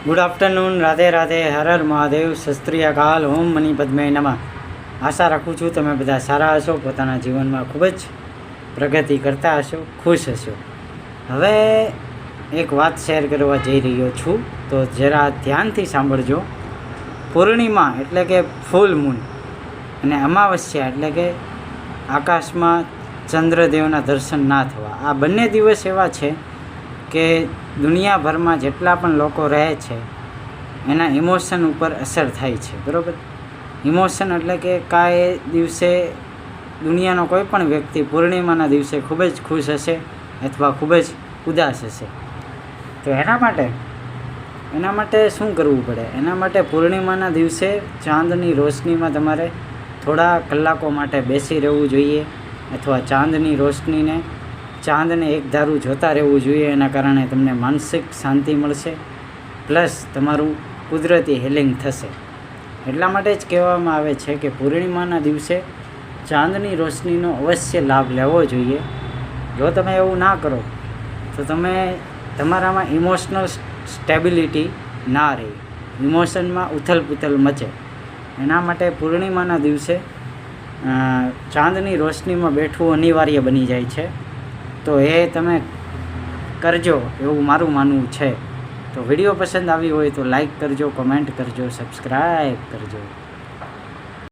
Good afternoon, Radhe Radhe, Har Har Mahadev, શસ્ત્રીયકાલ, ઓમ money પદ્મે નમઃ. આશા રાખું છું તમે બધા સારા હશો, પોતાના જીવનમાં ખૂબ જ પ્રગતિ કરતા હશો, ખુશ હશો. હવે એક વાત શેર કરવા જઈ રહ્યો છું, તો જરા ધ્યાનથી સાંભળજો. પૂર્ણિમા એટલે કે ફૂલ મૂન અને અમાવસ્યા એટલે કે આકાશમાં ચંદ્રદેવના દર્શન ના થવા, આ બંને દિવસ એવા છે કે દુનિયાભરમાં જેટલા પણ લોકો રહે છે એના ઇમોશન ઉપર અસર થાય છે, બરાબર. ઇમોશન એટલે કે કાંઈ દિવસે દુનિયાનો કોઈ પણ વ્યક્તિ પૂર્ણિમાના દિવસે ખૂબ જ ખુશ હશે અથવા ખૂબ જ ઉદાસ હશે. તો એના માટે શું કરવું પડે? એના માટે પૂર્ણિમાના દિવસે ચાંદની રોશનીમાં તમારે થોડા કલાકો માટે બેસી રહેવું જોઈએ, અથવા ચાંદને એક ધારું જોતા રહેવું જોઈએ. એના કારણે તમને માનસિક શાંતિ મળશે, પ્લસ તમારું કુદરતી હિલિંગ થશે. એટલા માટે જ કહેવામાં આવે છે કે પૂર્ણિમાના દિવસે ચાંદની રોશનીનો અવશ્ય લાભ લેવો જોઈએ. જો તમે એવું ના કરો તો તમારામાં ઇમોશનલ સ્ટેબિલિટી ના રહે, ઇમોશનમાં ઉથલ-પુથલ મચે. એના માટે પૂર્ણિમાના દિવસે ચાંદની રોશનીમાં બેઠવું અનિવાર્ય બની જાય છે. તો એ તમે કરજો એવું મારું માનવું છે. તો વિડીયો પસંદ આવી હોય તો લાઈક કરજો, કમેન્ટ કરજો, સબસ્ક્રાઈબ કરજો.